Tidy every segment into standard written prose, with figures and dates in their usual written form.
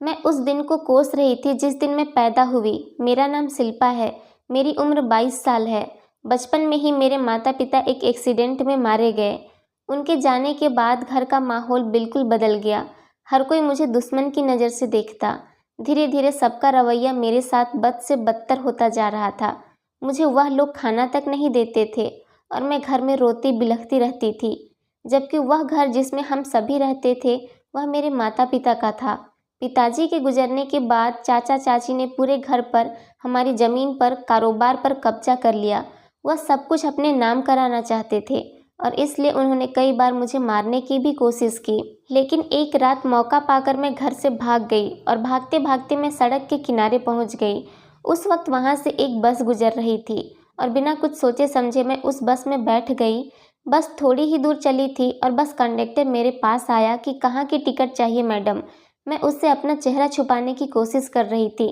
मैं उस दिन को कोस रही थी जिस दिन मैं पैदा हुई। मेरा नाम शिल्पा है। मेरी उम्र 22 साल है। बचपन में ही मेरे माता पिता एक एक्सीडेंट में मारे गए। उनके जाने के बाद घर का माहौल बिल्कुल बदल गया। हर कोई मुझे दुश्मन की नज़र से देखता। धीरे धीरे सबका रवैया मेरे साथ बद से बदतर होता जा रहा था। मुझे वह लोग खाना तक नहीं देते थे और मैं घर में रोती बिलखती रहती थी, जबकि वह घर जिसमें हम सभी रहते थे वह मेरे माता पिता का था। पिताजी के गुजरने के बाद चाचा चाची ने पूरे घर पर, हमारी ज़मीन पर, कारोबार पर कब्जा कर लिया। वह सब कुछ अपने नाम कराना चाहते थे और इसलिए उन्होंने कई बार मुझे मारने की भी कोशिश की। लेकिन एक रात मौका पाकर मैं घर से भाग गई और भागते भागते मैं सड़क के किनारे पहुंच गई। उस वक्त वहां से एक बस गुजर रही थी और बिना कुछ सोचे समझे मैं उस बस में बैठ गई। बस थोड़ी ही दूर चली थी और बस कंडक्टर मेरे पास आया कि कहाँ की टिकट चाहिए मैडम। मैं उससे अपना चेहरा छुपाने की कोशिश कर रही थी,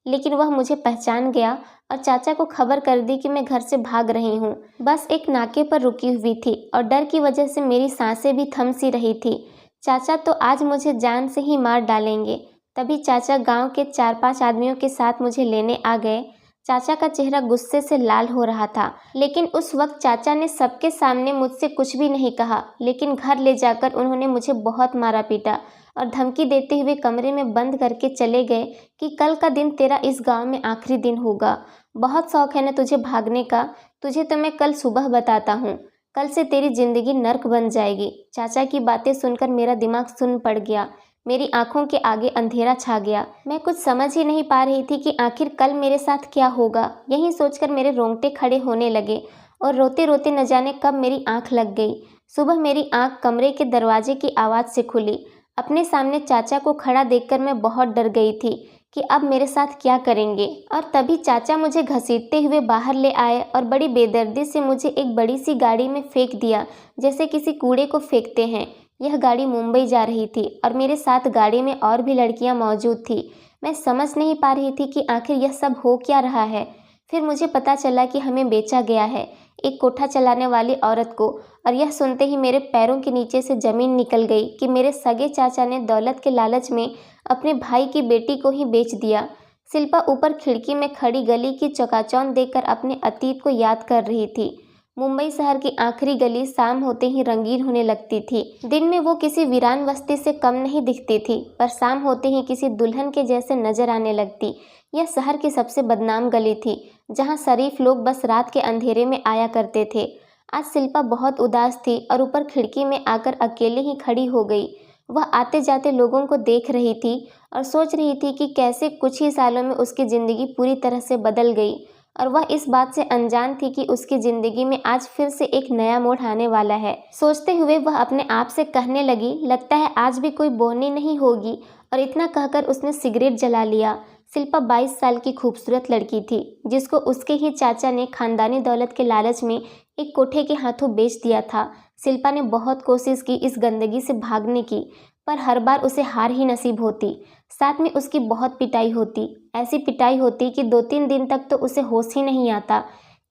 लेकिन वह मुझे पहचान गया और चाचा को खबर कर दी कि मैं घर से भाग रही हूँ। बस एक नाके पर रुकी हुई थी और डर की वजह से मेरी सांसें भी थम सी रही थी। चाचा तो आज मुझे जान से ही मार डालेंगे। तभी चाचा गांव के 4-5 आदमियों के साथ मुझे लेने आ गए। चाचा का चेहरा गुस्से से लाल हो रहा था, लेकिन उस वक्त चाचा ने सबके सामने मुझसे कुछ भी नहीं कहा, लेकिन घर ले जाकर उन्होंने मुझे बहुत मारा पीटा और धमकी देते हुए कमरे में बंद करके चले गए कि कल का दिन तेरा इस गांव में आखिरी दिन होगा। बहुत शौक है ना तुझे भागने का, तुझे तो मैं कल सुबह बताता हूँ। कल से तेरी जिंदगी नर्क बन जाएगी। चाचा की बातें सुनकर मेरा दिमाग सुन्न पड़ गया। मेरी आंखों के आगे अंधेरा छा गया। मैं कुछ समझ ही नहीं पा रही थी कि आखिर कल मेरे साथ क्या होगा। यही सोचकर मेरे रोंगटे खड़े होने लगे और रोते रोते न जाने कब मेरी आंख लग गई। सुबह मेरी आंख कमरे के दरवाजे की आवाज़ से खुली। अपने सामने चाचा को खड़ा देखकर मैं बहुत डर गई थी कि अब मेरे साथ क्या करेंगे। और तभी चाचा मुझे घसीटते हुए बाहर ले आए और बड़ी बेदर्दी से मुझे एक बड़ी सी गाड़ी में फेंक दिया, जैसे किसी कूड़े को फेंकते हैं। यह गाड़ी मुंबई जा रही थी और मेरे साथ गाड़ी में और भी लड़कियां मौजूद थी। मैं समझ नहीं पा रही थी कि आखिर यह सब हो क्या रहा है। फिर मुझे पता चला कि हमें बेचा गया है एक कोठा चलाने वाली औरत को, और यह सुनते ही मेरे पैरों के नीचे से ज़मीन निकल गई कि मेरे सगे चाचा ने दौलत के लालच में अपने भाई की बेटी को ही बेच दिया। शिल्पा ऊपर खिड़की में खड़ी गली की चकाचौंध देखकर अपने अतीत को याद कर रही थी। मुंबई शहर की आखिरी गली शाम होते ही रंगीन होने लगती थी। दिन में वो किसी वीरान बस्ती से कम नहीं दिखती थी, पर शाम होते ही किसी दुल्हन के जैसे नजर आने लगती। यह शहर की सबसे बदनाम गली थी, जहाँ शरीफ लोग बस रात के अंधेरे में आया करते थे। आज शिल्पा बहुत उदास थी और ऊपर खिड़की में आकर अकेले ही खड़ी हो गई। वह आते जाते लोगों को देख रही थी और सोच रही थी कि कैसे कुछ ही सालों में उसकी ज़िंदगी पूरी तरह से बदल गई, और वह इस बात से अनजान थी कि उसकी ज़िंदगी में आज फिर से एक नया मोड़ आने वाला है। सोचते हुए वह अपने आप से कहने लगी, लगता है आज भी कोई बोनी नहीं होगी, और इतना कहकर उसने सिगरेट जला लिया। शिल्पा 22 साल की खूबसूरत लड़की थी, जिसको उसके ही चाचा ने खानदानी दौलत के लालच में एक कोठे के हाथों बेच दिया था। शिल्पा ने बहुत कोशिश की इस गंदगी से भागने की, पर हर बार उसे हार ही नसीब होती। साथ में उसकी बहुत पिटाई होती, ऐसी पिटाई होती कि 2-3 दिन तक तो उसे होश ही नहीं आता।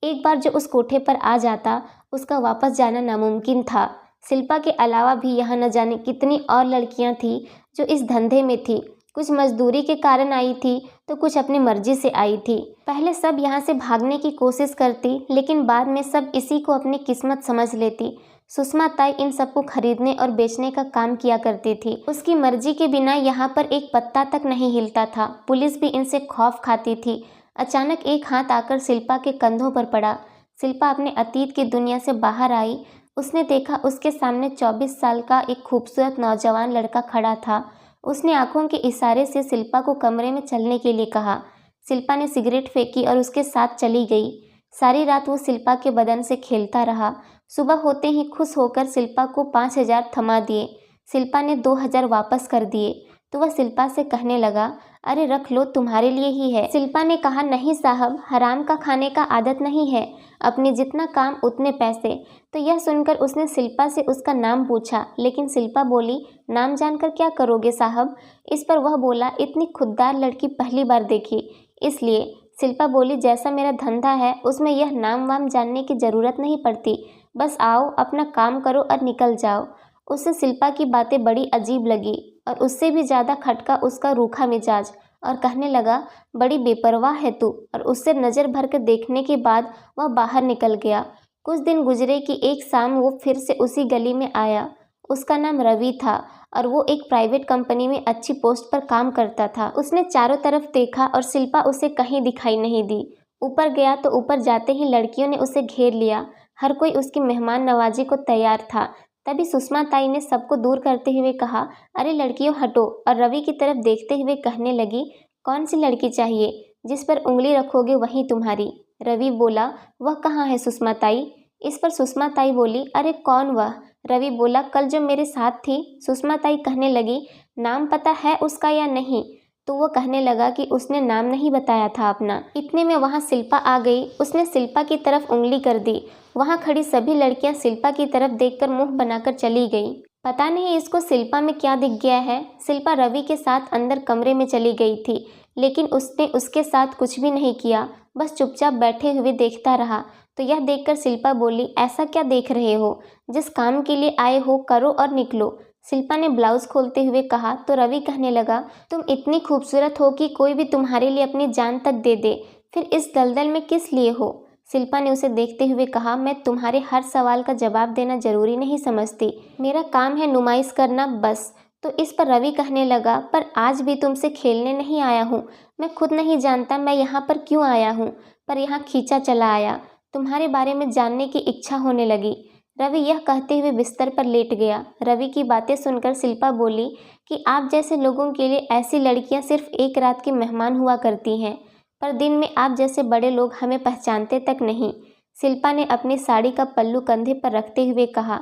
एक बार जो उस कोठे पर आ जाता, उसका वापस जाना नामुमकिन था। शिल्पा के अलावा भी यहाँ न जाने कितनी और लड़कियाँ थीं जो इस धंधे में थी। कुछ मजदूरी के कारण आई थी तो कुछ अपनी मर्जी से आई थी। पहले सब यहाँ से भागने की कोशिश करती, लेकिन बाद में सब इसी को अपनी किस्मत समझ लेती। सुषमा ताई इन सबको खरीदने और बेचने का काम किया करती थी। उसकी मर्जी के बिना यहाँ पर एक पत्ता तक नहीं हिलता था। पुलिस भी इनसे खौफ खाती थी। अचानक एक हाथ आकर शिल्पा के कंधों पर पड़ा। शिल्पा अपने अतीत की दुनिया से बाहर आई। उसने देखा उसके सामने 24 साल का एक खूबसूरत नौजवान लड़का खड़ा था। उसने आंखों के इशारे से शिल्पा को कमरे में चलने के लिए कहा। शिल्पा ने सिगरेट फेंकी और उसके साथ चली गई। सारी रात वो शिल्पा के बदन से खेलता रहा। सुबह होते ही खुश होकर शिल्पा को 5,000 थमा दिए। शिल्पा ने 2,000 वापस कर दिए तो वह शिल्पा से कहने लगा, अरे रख लो, तुम्हारे लिए ही है। शिल्पा ने कहा, नहीं साहब, हराम का खाने का आदत नहीं है, अपने जितना काम उतने पैसे। तो यह सुनकर उसने शिल्पा से उसका नाम पूछा, लेकिन शिल्पा बोली, नाम जानकर क्या करोगे साहब। इस पर वह बोला, इतनी खुददार लड़की पहली बार देखी, इसलिए। शिल्पा बोली, जैसा मेरा धंधा है उसमें यह नाम वाम जानने की ज़रूरत नहीं पड़ती, बस आओ, अपना काम करो और निकल जाओ। उसे शिल्पा की बातें बड़ी अजीब लगी और उससे भी ज़्यादा खटका उसका रूखा मिजाज, और कहने लगा, बड़ी बेपरवाह है तू। और उससे नज़र भर कर देखने के बाद वह बाहर निकल गया। कुछ दिन गुजरे कि एक शाम वो फिर से उसी गली में आया। उसका नाम रवि था और वो एक प्राइवेट कंपनी में अच्छी पोस्ट पर काम करता था। उसने चारों तरफ देखा और शिल्पा उसे कहीं दिखाई नहीं दी। ऊपर गया तो ऊपर जाते ही लड़कियों ने उसे घेर लिया। हर कोई उसकी मेहमान नवाजी को तैयार था। तभी सुषमा ताई ने सबको दूर करते हुए कहा, अरे लड़कियों हटो, और रवि की तरफ देखते हुए कहने लगी, कौन सी लड़की चाहिए? जिस पर उंगली रखोगे वही तुम्हारी। रवि बोला, वह कहाँ है सुषमा ताई? इस पर सुषमा ताई बोली, अरे कौन वह? रवि बोला, कल जो मेरे साथ थी। सुषमा ताई कहने लगी, नाम पता है उसका या नहीं? तो वो कहने लगा कि उसने नाम नहीं बताया था अपना। इतने में वहाँ शिल्पा आ गई। उसने शिल्पा की तरफ उंगली कर दी। वहाँ खड़ी सभी लड़कियां शिल्पा की तरफ देखकर मुंह बनाकर चली गईं। पता नहीं इसको शिल्पा में क्या दिख गया है। शिल्पा रवि के साथ अंदर कमरे में चली गई थी, लेकिन उसने उसके साथ कुछ भी नहीं किया, बस चुपचाप बैठे हुए देखता रहा। तो यह देखकर शिल्पा बोली, ऐसा क्या देख रहे हो? जिस काम के लिए आए हो करो और निकलो। शिल्पा ने ब्लाउज खोलते हुए कहा तो रवि कहने लगा, तुम इतनी खूबसूरत हो कि कोई भी तुम्हारे लिए अपनी जान तक दे दे, फिर इस दलदल में किस लिए हो? शिल्पा ने उसे देखते हुए कहा, मैं तुम्हारे हर सवाल का जवाब देना जरूरी नहीं समझती। मेरा काम है नुमाइश करना, बस। तो इस पर रवि कहने लगा, पर आज भी तुमसे खेलने नहीं आया हूँ। मैं खुद नहीं जानता मैं यहाँ पर क्यों आया हूँ, पर यहाँ खींचा चला आया। तुम्हारे बारे में जानने की इच्छा होने लगी। रवि यह कहते हुए बिस्तर पर लेट गया। रवि की बातें सुनकर शिल्पा बोली कि आप जैसे लोगों के लिए ऐसी लड़कियां सिर्फ एक रात की मेहमान हुआ करती हैं, पर दिन में आप जैसे बड़े लोग हमें पहचानते तक नहीं। शिल्पा ने अपनी साड़ी का पल्लू कंधे पर रखते हुए कहा।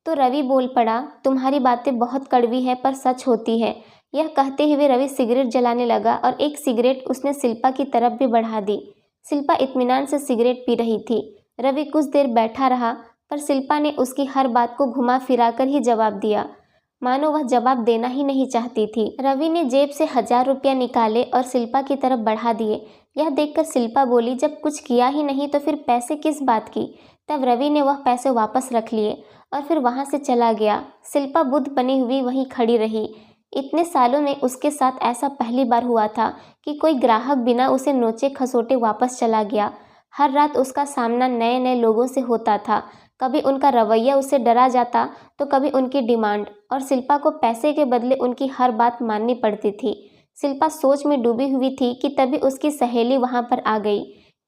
तो रवि बोल पड़ा, तुम्हारी बातें बहुत कड़वी है पर सच होती है। यह कहते हुए रवि सिगरेट जलाने लगा और एक सिगरेट उसने शिल्पा की तरफ भी बढ़ा दी। शिल्पा इत्मीनान से सिगरेट पी रही थी। रवि कुछ देर बैठा रहा, पर शिल्पा ने उसकी हर बात को घुमा फिरा कर ही जवाब दिया, मानो वह जवाब देना ही नहीं चाहती थी। रवि ने जेब से 1000 रुपया निकाले और शिल्पा की तरफ बढ़ा दिए। यह देखकर शिल्पा बोली, जब कुछ किया ही नहीं तो फिर पैसे किस बात की? तब रवि ने वह पैसे वापस रख लिए और फिर वहाँ से चला गया। शिल्पा बुद्ध बनी हुई वहीं खड़ी रही। इतने सालों में उसके साथ ऐसा पहली बार हुआ था कि कोई ग्राहक बिना उसे नोचे खसोटे वापस चला गया। हर रात उसका सामना नए नए लोगों से होता था। कभी उनका रवैया उसे डरा जाता तो कभी उनकी डिमांड, और शिल्पा को पैसे के बदले उनकी हर बात माननी पड़ती थी। शिल्पा सोच में डूबी हुई थी कि तभी उसकी सहेली वहां पर आ गई।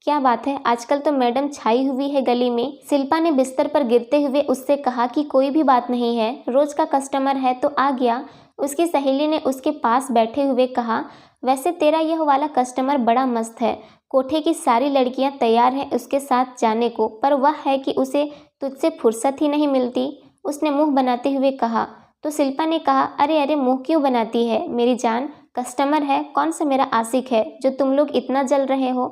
क्या बात है, आजकल तो मैडम छाई हुई है गली में। शिल्पा ने बिस्तर पर गिरते हुए उससे कहा कि कोई भी बात नहीं है, रोज का कस्टमर है तो आ गया। उसकी सहेली ने उसके पास बैठे हुए कहा, वैसे तेरा यह वाला कस्टमर बड़ा मस्त है। कोठे की सारी लड़कियां तैयार हैं उसके साथ जाने को, पर वह है कि उसे तुझसे फुर्सत ही नहीं मिलती। उसने मुंह बनाते हुए कहा। तो शिल्पा ने कहा, अरे अरे मुंह क्यों बनाती है मेरी जान, कस्टमर है, कौन सा मेरा आशिक है जो तुम लोग इतना जल रहे हो।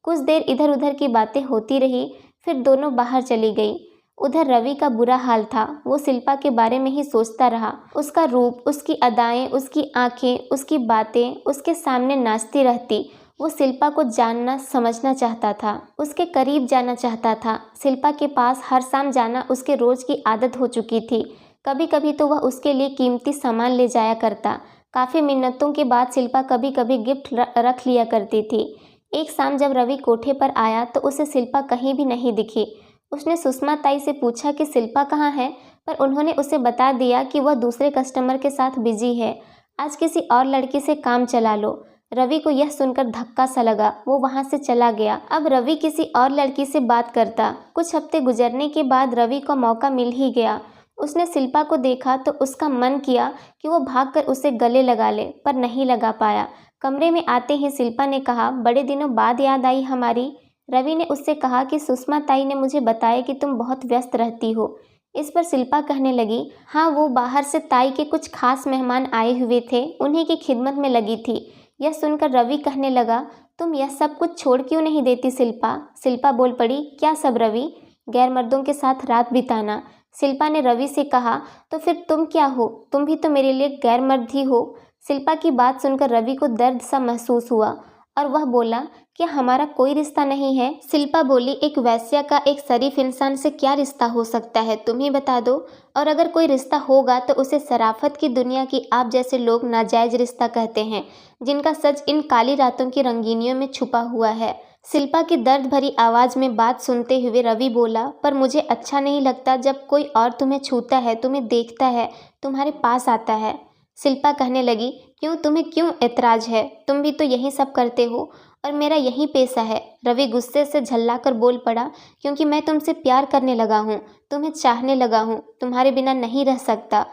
कुछ देर इधर उधर की बातें होती रही, फिर दोनों बाहर चली गई। उधर रवि का बुरा हाल था। वो शिल्पा के बारे में ही सोचता रहा। उसका रूप, उसकी अदाएं, उसकी आंखें, उसकी बातें उसके सामने नाचती रहती। वो शिल्पा को जानना समझना चाहता था, उसके करीब जाना चाहता था। शिल्पा के पास हर शाम जाना उसके रोज की आदत हो चुकी थी। कभी कभी तो वह उसके लिए कीमती सामान ले जाया करता। काफ़ी मिन्नतों के बाद शिल्पा कभी कभी गिफ्ट रख लिया करती थी। एक शाम जब रवि कोठे पर आया तो उसे शिल्पा कहीं भी नहीं दिखी। उसने सुषमा ताई से पूछा कि शिल्पा कहाँ है, पर उन्होंने उसे बता दिया कि वह दूसरे कस्टमर के साथ बिजी है, आज किसी और लड़की से काम चला लो। रवि को यह सुनकर धक्का सा लगा। वो वहां से चला गया। अब रवि किसी और लड़की से बात करता। कुछ हफ्ते गुजरने के बाद रवि को मौका मिल ही गया। उसने शिल्पा को देखा तो उसका मन किया कि वो भागकर उसे गले लगा ले, पर नहीं लगा पाया। कमरे में आते ही शिल्पा ने कहा, बड़े दिनों बाद याद आई हमारी। रवि ने उससे कहा कि सुषमा ताई ने मुझे बताया कि तुम बहुत व्यस्त रहती हो। इस पर शिल्पा कहने लगी, हाँ वो बाहर से ताई के कुछ खास मेहमान आए हुए थे, उन्हीं की खिदमत में लगी थी। यह सुनकर रवि कहने लगा, तुम यह सब कुछ छोड़ क्यों नहीं देती शिल्पा? शिल्पा बोल पड़ी, क्या सब रवि? गैर मर्दों के साथ रात बिताना। शिल्पा ने रवि से कहा, तो फिर तुम क्या हो? तुम भी तो मेरे लिए गैर मर्द ही हो। शिल्पा की बात सुनकर रवि को दर्द सा महसूस हुआ और वह बोला, क्या हमारा कोई रिश्ता नहीं है? शिल्पा बोली, एक वेश्या का एक शरीफ इंसान से क्या रिश्ता हो सकता है, तुम ही बता दो। और अगर कोई रिश्ता होगा तो उसे शराफत की दुनिया की आप जैसे लोग नाजायज रिश्ता कहते हैं, जिनका सच इन काली रातों की रंगीनियों में छुपा हुआ है। शिल्पा की दर्द भरी आवाज़ में बात सुनते हुए रवि बोला, पर मुझे अच्छा नहीं लगता जब कोई और तुम्हें छूता है, तुम्हें देखता है, तुम्हारे पास आता है। शिल्पा कहने लगी, क्यों, तुम्हें क्यों एतराज़ है? तुम भी तो यही सब करते हो और मेरा यही पेशा है। रवि गुस्से से झल्लाकर बोल पड़ा, क्योंकि मैं तुमसे प्यार करने लगा हूँ, तुम्हें चाहने लगा हूँ, तुम्हारे बिना नहीं रह सकता।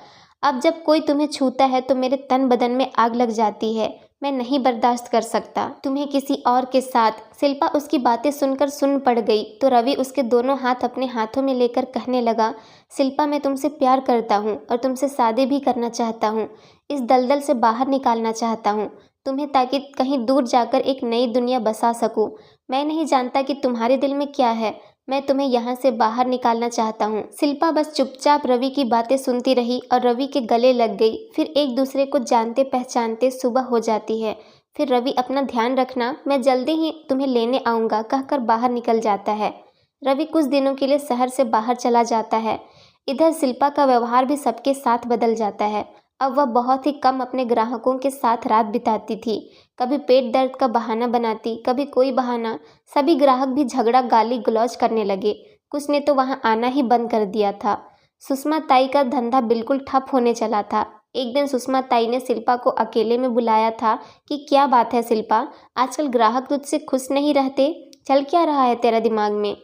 अब जब कोई तुम्हें छूता है तो मेरे तन बदन में आग लग जाती है। मैं नहीं बर्दाश्त कर सकता तुम्हें किसी और के साथ। शिल्पा उसकी बातें सुनकर सुन पड़ गई तो रवि उसके दोनों हाथ अपने हाथों में लेकर कहने लगा, शिल्पा, मैं तुमसे प्यार करता हूँ और तुमसे शादी भी करना चाहता हूँ। इस दलदल से बाहर निकालना चाहता हूँ तुम्हें, ताकि कहीं दूर जाकर एक नई दुनिया बसा सकूं। मैं नहीं जानता कि तुम्हारे दिल में क्या है, मैं तुम्हें यहाँ से बाहर निकालना चाहता हूँ। शिल्पा बस चुपचाप रवि की बातें सुनती रही और रवि के गले लग गई। फिर एक दूसरे को जानते पहचानते सुबह हो जाती है। फिर रवि, अपना ध्यान रखना, मैं जल्दी ही तुम्हें लेने आऊँगा, कहकर बाहर निकल जाता है। रवि कुछ दिनों के लिए शहर से बाहर चला जाता है। इधर शिल्पा का व्यवहार भी सबके साथ बदल जाता है। अब वह बहुत ही कम अपने ग्राहकों के साथ रात बिताती थी। कभी पेट दर्द का बहाना बनाती, कभी कोई बहाना। सभी ग्राहक भी झगड़ा गाली गलौज करने लगे। कुछ ने तो वहां आना ही बंद कर दिया था। सुषमा ताई का धंधा बिल्कुल ठप होने चला था। एक दिन सुषमा ताई ने शिल्पा को अकेले में बुलाया था कि क्या बात है शिल्पा, आजकल ग्राहक तुझसे खुश नहीं रहते, चल क्या रहा है तेरा दिमाग में?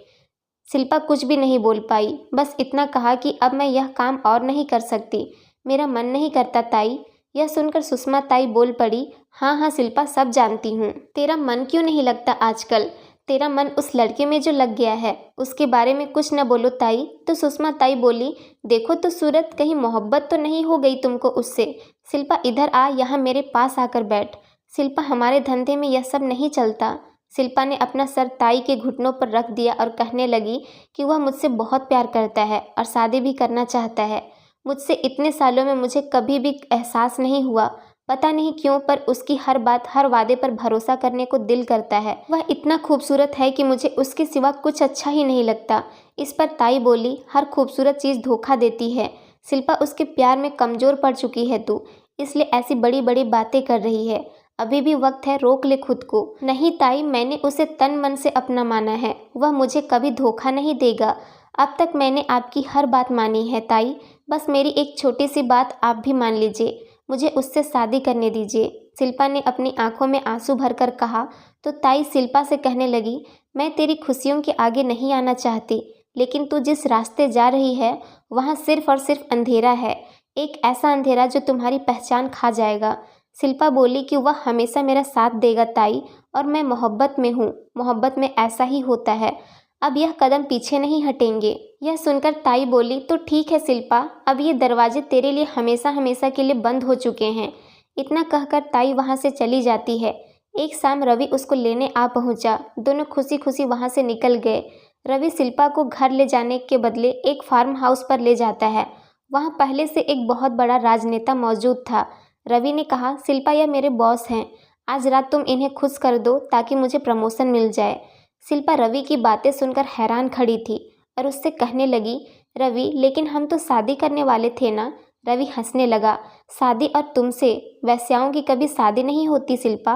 शिल्पा कुछ भी नहीं बोल पाई, बस इतना कहा कि अब मैं यह काम और नहीं कर सकती, मेरा मन नहीं करता ताई। यह सुनकर सुषमा ताई बोल पड़ी, हाँ हाँ शिल्पा, सब जानती हूँ। तेरा मन क्यों नहीं लगता आजकल? तेरा मन उस लड़के में जो लग गया है, उसके बारे में कुछ न बोलो ताई। तो सुषमा ताई बोली, देखो तो सूरत, कहीं मोहब्बत तो नहीं हो गई तुमको उससे? शिल्पा इधर आ, यहाँ मेरे पास आकर बैठ। शिल्पा, हमारे धंधे में यह सब नहीं चलता। शिल्पा ने अपना सर ताई के घुटनों पर रख दिया और कहने लगी कि वह मुझसे बहुत प्यार करता है और शादी भी करना चाहता है। मुझसे इतने सालों में मुझे कभी भी एहसास नहीं हुआ, पता नहीं क्यों, पर उसकी हर बात, हर वादे पर भरोसा करने को दिल करता है। वह इतना खूबसूरत है कि मुझे उसके सिवा कुछ अच्छा ही नहीं लगता। इस पर ताई बोली, हर खूबसूरत चीज़ धोखा देती है। शिल्पा, उसके प्यार में कमज़ोर पड़ चुकी है तू, इसलिए ऐसी बड़ी बड़ी बातें कर रही है। अभी भी वक्त है, रोक ले खुद को। नहीं ताई, मैंने उसे तन मन से अपना माना है, वह मुझे कभी धोखा नहीं देगा। अब तक मैंने आपकी हर बात मानी है ताई, बस मेरी एक छोटी सी बात आप भी मान लीजिए, मुझे उससे शादी करने दीजिए। शिल्पा ने अपनी आंखों में आंसू भरकर कहा। तो ताई शिल्पा से कहने लगी, मैं तेरी खुशियों के आगे नहीं आना चाहती, लेकिन तू जिस रास्ते जा रही है वहाँ सिर्फ और सिर्फ अंधेरा है, एक ऐसा अंधेरा जो तुम्हारी पहचान खा जाएगा। शिल्पा बोली कि वह हमेशा मेरा साथ देगा ताई, और मैं मोहब्बत में हूँ, मोहब्बत में ऐसा ही होता है, अब यह कदम पीछे नहीं हटेंगे। यह सुनकर ताई बोली, तो ठीक है शिल्पा, अब ये दरवाजे तेरे लिए हमेशा हमेशा के लिए बंद हो चुके हैं। इतना कहकर ताई वहाँ से चली जाती है। एक शाम रवि उसको लेने आ पहुँचा। दोनों खुशी खुशी वहाँ से निकल गए। रवि शिल्पा को घर ले जाने के बदले एक फार्म हाउस पर ले जाता है। वहाँ पहले से एक बहुत बड़ा राजनेता मौजूद था। रवि ने कहा, शिल्पा, यह मेरे बॉस हैं, आज रात तुम इन्हें खुश कर दो ताकि मुझे प्रमोशन मिल जाए। शिल्पा रवि की बातें सुनकर हैरान खड़ी थी और उससे कहने लगी, रवि, लेकिन हम तो शादी करने वाले थे ना? रवि हंसने लगा, शादी और तुमसे? वेश्याओं की कभी शादी नहीं होती शिल्पा,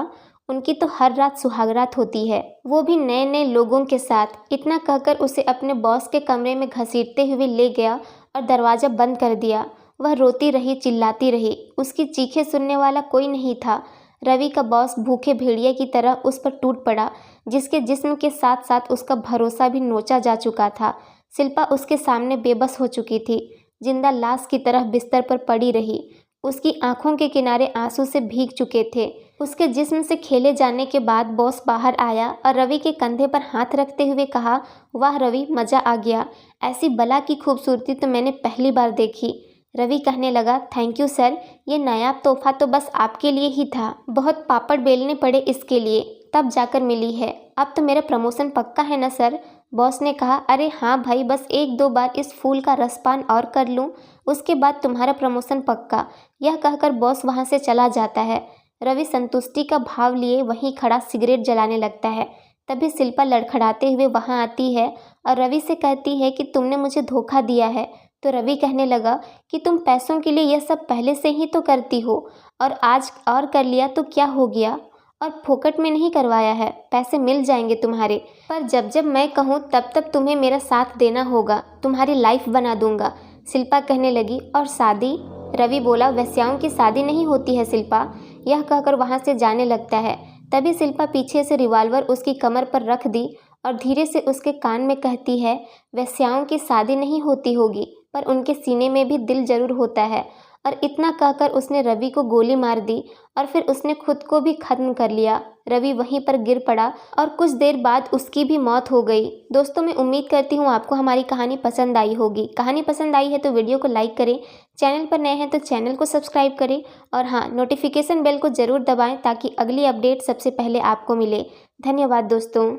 उनकी तो हर रात सुहागरात होती है, वो भी नए नए लोगों के साथ। इतना कहकर उसे अपने बॉस के कमरे में घसीटते हुए ले गया और दरवाज़ा बंद कर दिया। वह रोती रही, चिल्लाती रही, उसकी चीखें सुनने वाला कोई नहीं था। रवि का बॉस भूखे भेड़िए की तरह उस पर टूट पड़ा, जिसके जिस्म के साथ साथ उसका भरोसा भी नोचा जा चुका था। शिल्पा उसके सामने बेबस हो चुकी थी, जिंदा लाश की तरह बिस्तर पर पड़ी रही। उसकी आंखों के किनारे आंसू से भीग चुके थे। उसके जिस्म से खेले जाने के बाद बॉस बाहर आया और रवि के कंधे पर हाथ रखते हुए कहा, वाह रवि, मज़ा आ गया, ऐसी बला की खूबसूरती तो मैंने पहली बार देखी। रवि कहने लगा, थैंक यू सर, ये नायाब तोहफा तो बस आपके लिए ही था, बहुत पापड़ बेलने पड़े इसके लिए, तब जाकर मिली है। अब तो मेरा प्रमोशन पक्का है ना सर? बॉस ने कहा, अरे हाँ भाई, बस एक दो बार इस फूल का रसपान और कर लूँ, उसके बाद तुम्हारा प्रमोशन पक्का। यह कहकर बॉस वहाँ से चला जाता है। रवि संतुष्टि का भाव लिए वहीं खड़ा सिगरेट जलाने लगता है। तभी शिल्पा लड़खड़ाते हुए वहां आती है और रवि से कहती है कि तुमने मुझे धोखा दिया है। तो रवि कहने लगा कि तुम पैसों के लिए यह सब पहले से ही तो करती हो, और आज और कर लिया तो क्या हो गया, और फोकट में नहीं करवाया है, पैसे मिल जाएंगे तुम्हारे, पर जब जब मैं कहूँ तब तब तुम्हें मेरा साथ देना होगा, तुम्हारी लाइफ बना दूंगा। शिल्पा कहने लगी, और शादी? रवि बोला, वेश्याओं की शादी नहीं होती है शिल्पा। यह कहकर वहाँ से जाने लगता है। तभी शिल्पा पीछे से रिवॉल्वर उसकी कमर पर रख दी और धीरे से उसके कान में कहती है, वेश्याओं की शादी नहीं होती होगी, पर उनके सीने में भी दिल जरूर होता है। और इतना कहकर उसने रवि को गोली मार दी और फिर उसने खुद को भी खत्म कर लिया। रवि वहीं पर गिर पड़ा और कुछ देर बाद उसकी भी मौत हो गई। दोस्तों, मैं उम्मीद करती हूँ आपको हमारी कहानी पसंद आई होगी। कहानी पसंद आई है तो वीडियो को लाइक करें, चैनल पर नए हैं तो चैनल को सब्सक्राइब करें और हाँ, नोटिफिकेशन बेल को ज़रूर दबाएं ताकि अगली अपडेट सबसे पहले आपको मिले। धन्यवाद दोस्तों।